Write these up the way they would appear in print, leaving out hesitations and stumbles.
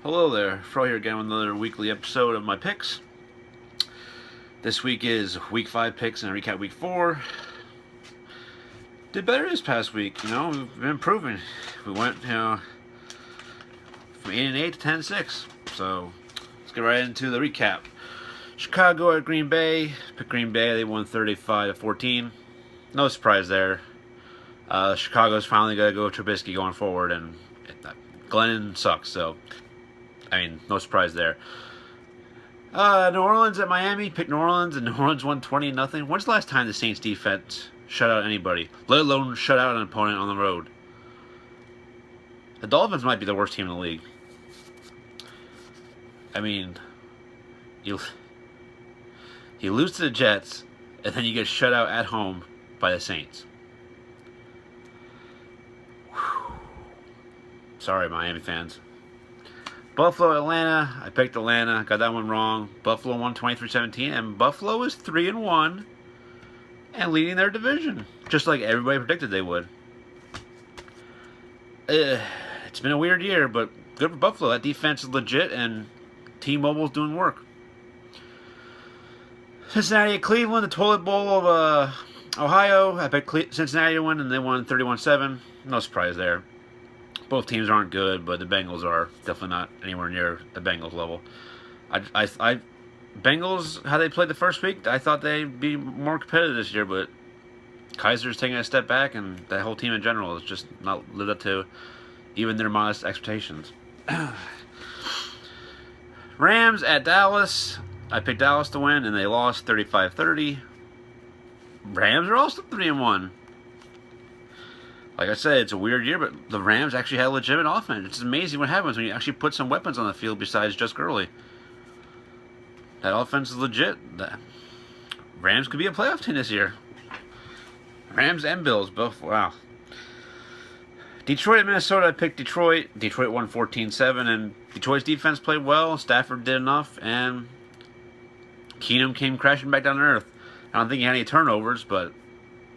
Hello there, Fro here again with another weekly episode of my picks. This week is week 5 picks and I recap week 4. Did better this past week, we've been improving. We went, from 8-8 to 10-6. So let's get right into the recap. Chicago at Green Bay. Picked Green Bay, they won 35-14. No surprise there. Chicago's finally got to go Trubisky going forward, and Glennon sucks, so no surprise there. New Orleans at Miami. Picked New Orleans, and New Orleans won 20-0. When's the last time the Saints defense shut out anybody, let alone shut out an opponent on the road? The Dolphins might be the worst team in the league. You lose to the Jets, and then you get shut out at home by the Saints. Whew. Sorry, Miami fans. Buffalo, Atlanta. I picked Atlanta. Got that one wrong. Buffalo won 23-17, and Buffalo is 3-1 and leading their division, just like everybody predicted they would. It's been a weird year, but good for Buffalo. That defense is legit, and T-Mobile's doing work. Cincinnati at Cleveland, the toilet bowl of Ohio. I picked Cincinnati to win, and they won 31-7. No surprise there. Both teams aren't good, but the Bengals are definitely not anywhere near the Bengals level. Bengals, how they played the first week, I thought they'd be more competitive this year, but Kaiser's taking a step back, and that whole team in general has just not lived up to even their modest expectations. Rams at Dallas. I picked Dallas to win, and they lost 35-30. Rams are also 3-1. Like I said, it's a weird year, but the Rams actually had a legitimate offense. It's amazing what happens when you actually put some weapons on the field besides just Gurley. That offense is legit. The Rams could be a playoff team this year. Rams and Bills, both. Wow. Detroit at Minnesota, I picked Detroit. Detroit won 14-7, and Detroit's defense played well. Stafford did enough, and Keenum came crashing back down to earth. I don't think he had any turnovers, but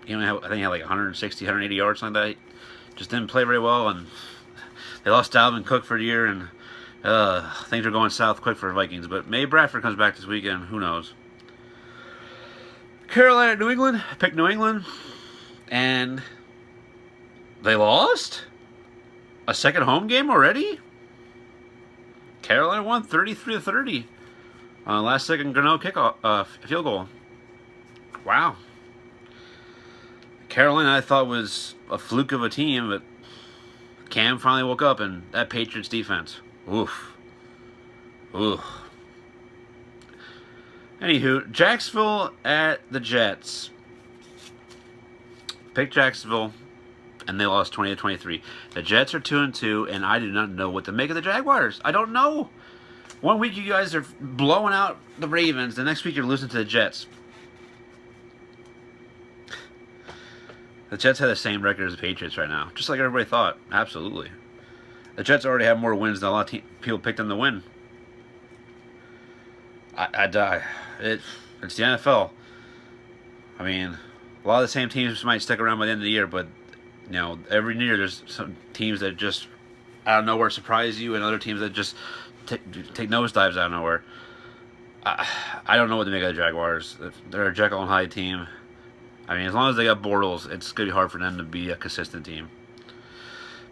I think he had like 160, 180 yards, something like that. Just didn't play very well, and they lost Dalvin Cook for a year, and things are going south quick for Vikings. But maybe Bradford comes back this weekend. Who knows? Carolina, New England. I picked New England, and they lost a second home game already. Carolina won 33-30 on a last-second Gano kickoff field goal. Wow. Carolina, I thought, was a fluke of a team, but Cam finally woke up, and that Patriots defense. Oof. Oof. Anywho, Jacksonville at the Jets. Picked Jacksonville, and they lost 20-23. The Jets are 2-2, and I do not know what to make of the Jaguars. I don't know. One week you guys are blowing out the Ravens, the next week you're losing to the Jets. The Jets have the same record as the Patriots right now, just like everybody thought. Absolutely. The Jets already have more wins than a lot of people picked them to win. I die. It's the NFL. A lot of the same teams might stick around by the end of the year, but every year there's some teams that just out of nowhere surprise you, and other teams that just take nosedives out of nowhere. I don't know what to make of the Jaguars. They're a Jekyll and Hyde team. As long as they got Bortles, it's going to be hard for them to be a consistent team.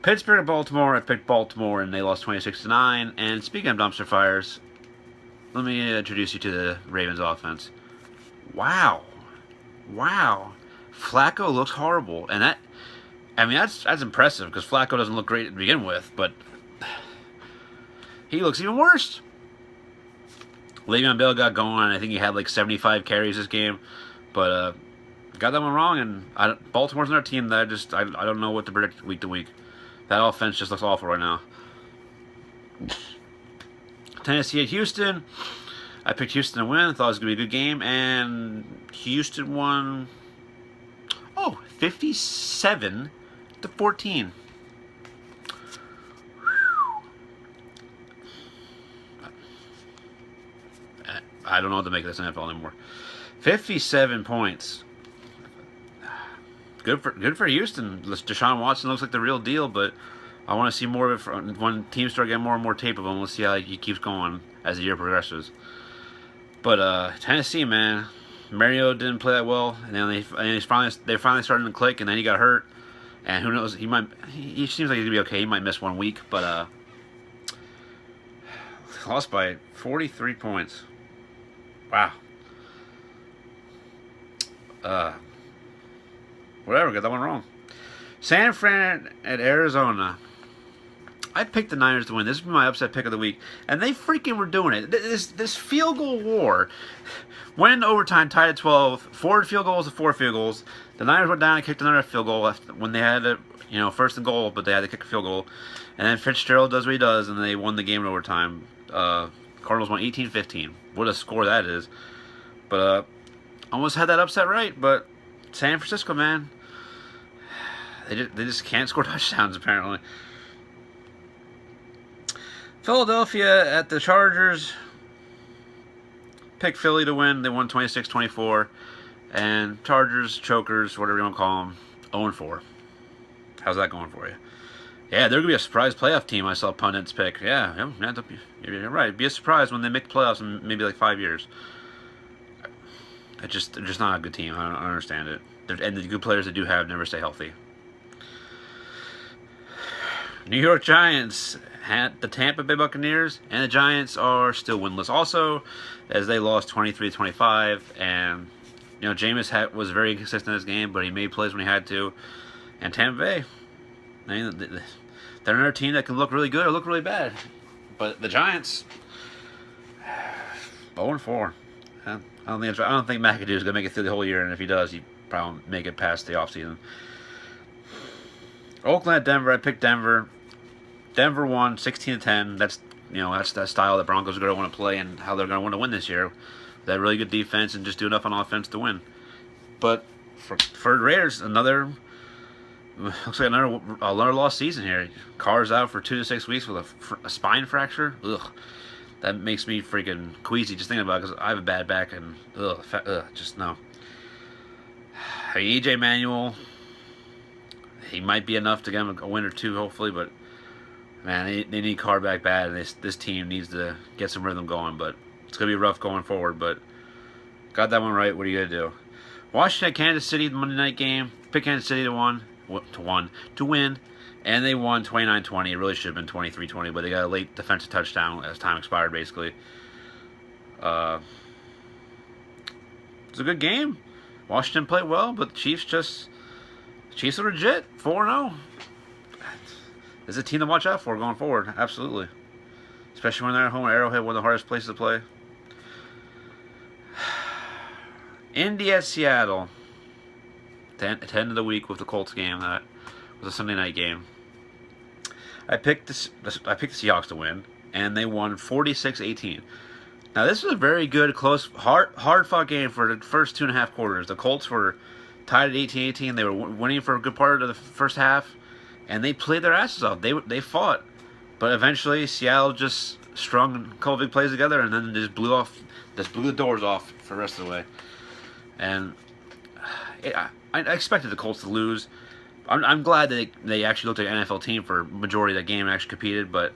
Pittsburgh at Baltimore. I picked Baltimore, and they lost 26-9. And speaking of dumpster fires, let me introduce you to the Ravens offense. Wow. Flacco looks horrible. And that's impressive, because Flacco doesn't look great to begin with, but he looks even worse. Le'Veon Bell got going. I think he had like 75 carries this game, but got that one wrong, and Baltimore's another team that I don't know what to predict week to week. That offense just looks awful right now. Tennessee at Houston. I picked Houston to win. I thought it was going to be a good game, and Houston won 57-14. I don't know what to make of this NFL anymore. 57 points. Good for Houston. Deshaun Watson looks like the real deal, but I want to see more of it when teams start getting more and more tape of him. We'll see how he keeps going as the year progresses. But Tennessee, man, Mario didn't play that well, and then they finally starting to click, and then he got hurt, and who knows? He seems like he's gonna be okay. He might miss 1 week, but lost by 43 points. Wow. Whatever, got that one wrong. San Fran at Arizona. I picked the Niners to win. This is my upset pick of the week, and they freaking were doing it. This field goal war. Went into overtime, tied at 12. 4 field goals to 4 field goals. The Niners went down and kicked another field goal when they had first and goal, but they had to kick a field goal. And then Fitzgerald does what he does, and they won the game in overtime. Cardinals won 18-15. What a score that is. But almost had that upset right, but San Francisco, man, they just can't score touchdowns apparently. Philadelphia at the Chargers. Picked Philly to win. They won 26-24. And Chargers, chokers, whatever you want to call them, 0-4. How's that going for you? Yeah, they're going to be a surprise playoff team. I saw pundits pick. Yeah, you're right. It'd be a surprise when they make the playoffs in maybe like 5 years. They're just not a good team. I don't understand it. And the good players they do have never stay healthy. New York Giants at the Tampa Bay Buccaneers, and the Giants are still winless also, as they lost 23-25. And Jameis was very consistent in this game, but he made plays when he had to. And Tampa Bay, they're another team that can look really good or look really bad. But the Giants, 0-4. I don't think McAdoo is gonna make it through the whole year, and if he does, he probably make it past the offseason. Oakland at Denver. I picked Denver. Denver won 16-10. That's that style that Broncos are going to want to play and how they're going to want to win this year. That really good defense and just do enough on offense to win. But for the Raiders, looks like another lost season here. Carr's out for 2 to 6 weeks with a spine fracture. Ugh, that makes me freaking queasy just thinking about it because I have a bad back and just no. EJ Manuel, he might be enough to get him a win or two, hopefully, but man, they need Carr back bad, and this team needs to get some rhythm going. But it's gonna be rough going forward. But got that one right. What are you gonna do? Washington, Kansas City, the Monday night game. Pick Kansas City to win, and they won 29-20. It really should have been 23-20, but they got a late defensive touchdown as time expired. Basically, it's a good game. Washington played well, but the Chiefs are legit 4-0. This is a team to watch out for going forward. Absolutely. Especially when they're at home at Arrowhead, one of the hardest places to play. Indy at Seattle. At the end of the week with the Colts game. That was a Sunday night game. I picked the Seahawks to win, and they won 46-18. Now, this was a very good, close, hard-fought game for the first 2.5 quarters. The Colts were tied at 18-18. They were winning for a good part of the first half. And they played their asses off. They fought. But eventually, Seattle just strung a couple big plays together and then just blew the doors off for the rest of the way. And I expected the Colts to lose. I'm glad that they actually looked like an NFL team for majority of that game and actually competed. But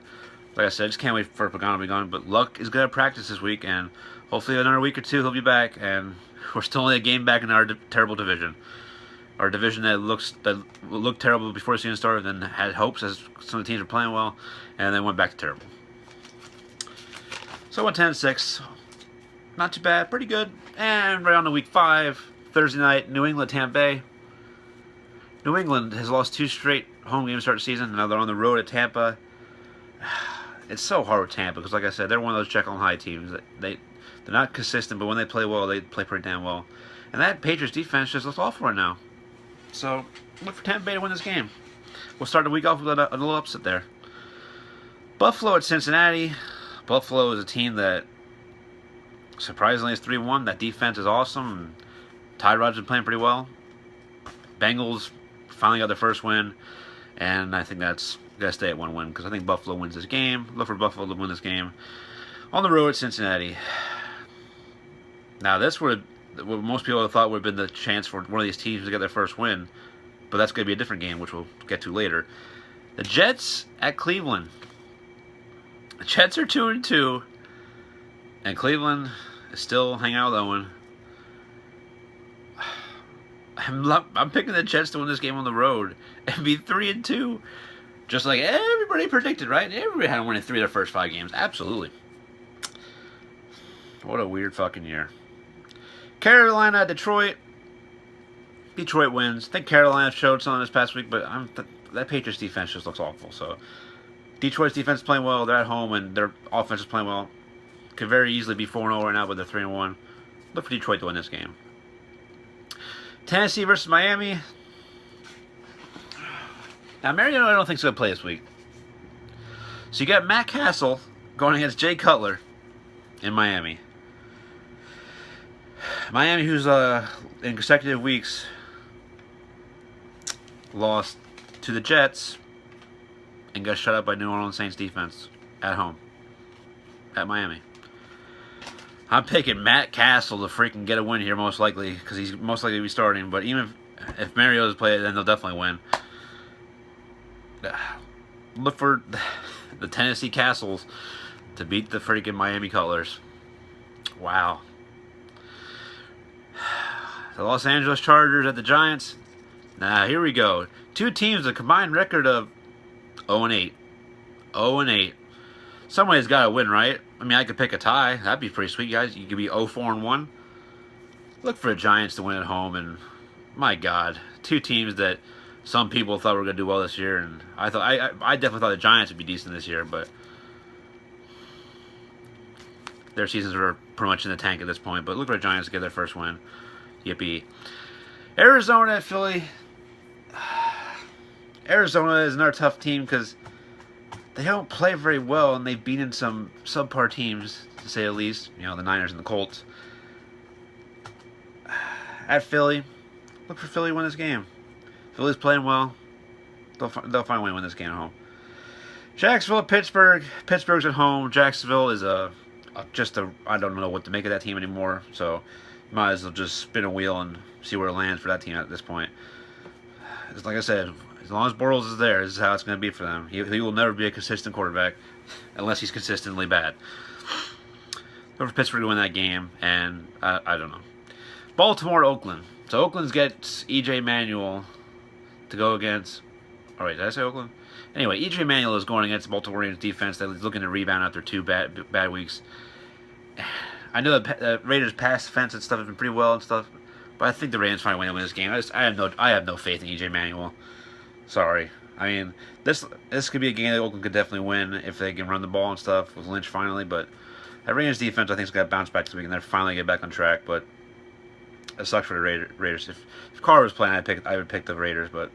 like I said, I just can't wait for Pagano to be gone. But Luck is good at practice this week. And hopefully another week or two he'll be back. And we're still only a game back in our terrible division. Our division that looked terrible before the season started, then had hopes as some of the teams were playing well, and then went back to terrible. So I went 10-6. Not too bad, pretty good. And right on to week 5, Thursday night, New England, Tampa Bay. New England has lost 2 straight home games to start the season. Now they're on the road at Tampa. It's so hard with Tampa because, like I said, they're one of those Jekyll and Hyde teams. They're not consistent, but when they play well, they play pretty damn well. And that Patriots defense just looks awful right now. So, look for Tampa Bay to win this game. We'll start the week off with a little upset there. Buffalo at Cincinnati. Buffalo is a team that surprisingly is 3-1. That defense is awesome. Tyrod's been playing pretty well. Bengals finally got their first win. And I think that's got to stay at 1 win because I think Buffalo wins this game. Look for Buffalo to win this game. On the road at Cincinnati. Now, this would what most people thought would have been the chance for one of these teams to get their first win, but that's going to be a different game, which we'll get to later. The Jets at Cleveland. The Jets are 2-2, and Cleveland is still hanging out with Owen. I'm picking the Jets to win this game on the road and be 3-2, just like everybody predicted, right? Everybody had them winning 3 of their first 5 games. Absolutely. What a weird fucking year. Carolina, Detroit. Detroit wins. I think Carolina showed something this past week, but that Patriots defense just looks awful. So Detroit's defense is playing well. They're at home, and their offense is playing well. Could very easily be 4-0 right now, but they're 3-1. Look for Detroit to win this game. Tennessee versus Miami. Now, Mariota, I don't think is going to play this week. So you got Matt Castle going against Jay Cutler in Miami. Miami, who's in consecutive weeks lost to the Jets and got shut out by New Orleans Saints defense at home at Miami. I'm picking Matt Castle to freaking get a win here, most likely, because he's most likely to be starting. But even if Mariota's played, then they'll definitely win. Look for the Tennessee Castles to beat the freaking Miami Cutlers. Wow. The Los Angeles Chargers at the Giants. Now, here we go. 2 teams, a combined record of 0-8. 0-8. Somebody's got to win, right? I mean, I could pick a tie. That'd be pretty sweet, guys. You could be 0-4-1. Look for the Giants to win at home. And, my God, 2 teams that some people thought were going to do well this year. And I definitely thought the Giants would be decent this year, but their seasons are pretty much in the tank at this point. But look for the Giants to get their first win. Yippee. Arizona at Philly. Arizona is another tough team because they don't play very well, and they've beaten some subpar teams, to say the least. You know, the Niners and the Colts. At Philly, look for Philly to win this game. Philly's playing well. They'll find a way to win this game at home. Jacksonville at Pittsburgh. Pittsburgh's at home. Jacksonville is I don't know what to make of that team anymore, so might as well just spin a wheel and see where it lands for that team at this point. It's like I said, as long as Bortles is there, this is how it's going to be for them. He will never be a consistent quarterback unless he's consistently bad. Look for Pittsburgh to win that game, and I don't know. Baltimore, Oakland. So Oakland gets E.J. Manuel to go against... Oh, wait, did I say Oakland? Anyway, E.J. Manuel is going against the Baltimore Ravens defense that is looking to rebound after 2 bad weeks. I know the Raiders' pass defense and stuff have been pretty well and stuff, but I think the Ravens find a way to win this game. I have no faith in E.J. Manuel. Sorry. I mean, this could be a game that Oakland could definitely win if they can run the ball and stuff with Lynch finally, but that Raiders defense I think is going to bounce back this week and they're finally get back on track, but it sucks for the Raiders. If Carr was playing, I would pick the Raiders, but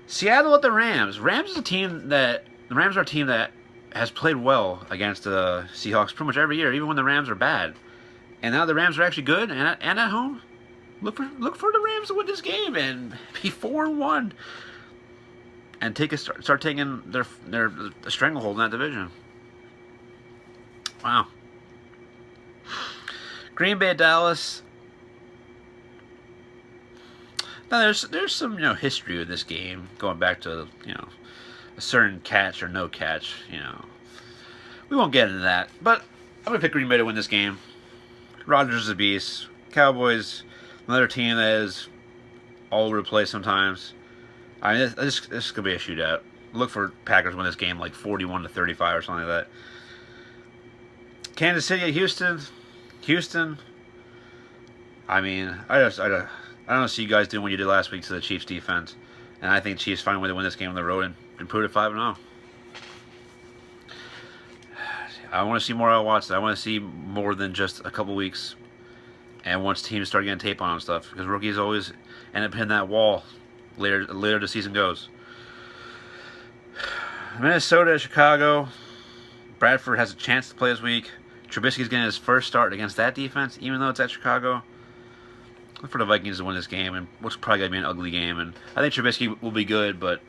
Seattle at the Rams. The Rams are a team that has played well against the Seahawks pretty much every year, even when the Rams are bad. And now the Rams are actually good and at home. Look for the Rams to win this game and be 4-1 and start taking their stranglehold in that division. Wow. Green Bay at Dallas. Now there's some history with this game going back to a certain catch or no catch. We won't get into that, but I'm gonna pick Green Bay to win this game. Rodgers is a beast. Cowboys, another team that is all over the place sometimes. I mean, this could be a shootout. Look for Packers win this game like 41-35 or something like that. Kansas City at Houston. Houston. I mean, I don't see you guys doing what you did last week to the Chiefs defense, and I think Chiefs find a way to win this game on the road and improve it 5-0. I want to see more out of Watson. I want to see more than just a couple weeks. And once teams start getting tape on and stuff, because rookies always end up hitting that wall later the season goes. Minnesota, Chicago. Bradford has a chance to play this week. Trubisky's getting his first start against that defense, even though it's at Chicago. Look for the Vikings to win this game, and what's probably going to be an ugly game. And I think Trubisky will be good, but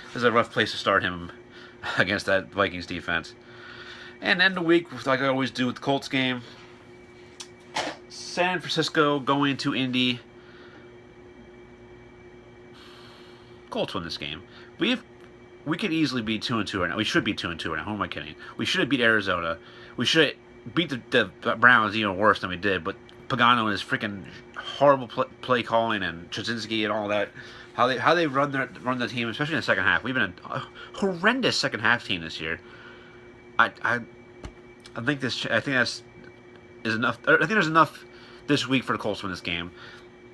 this is a rough place to start him against that Vikings defense. And end the week, like I always do with the Colts game. San Francisco going to Indy. Colts win this game. we could easily be 2-2 right now. We should be 2-2 right now. Who am I kidding? We should have beat Arizona. We should beat the Browns even worse than we did. But Pagano and his freaking horrible play calling and Chazinski and all that, how they run the team, especially in the second half. We've been a horrendous second half team this year. I think that's is enough. I think there's enough this week for the Colts to win this game.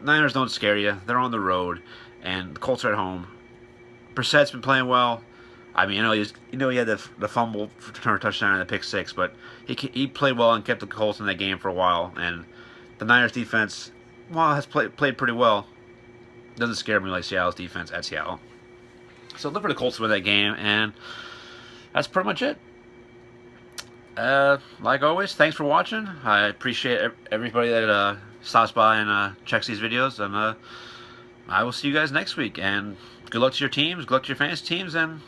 Niners don't scare you. They're on the road, and the Colts are at home. Brissett's been playing well. I mean, he had the fumble to turn a touchdown and the pick six, but he played well and kept the Colts in that game for a while. And the Niners defense, well, has played pretty well. Doesn't scare me like Seattle's defense at Seattle. So look for the Colts to win that game, and that's pretty much it. Like always, thanks for watching. I appreciate everybody that stops by and checks these videos, and I will see you guys next week. And good luck to your teams, good luck to your fantasy teams, and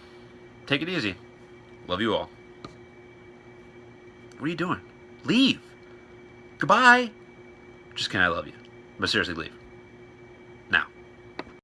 take it easy. Love you all. What are you doing? Leave. Goodbye. Just kidding, I love you. But seriously, leave.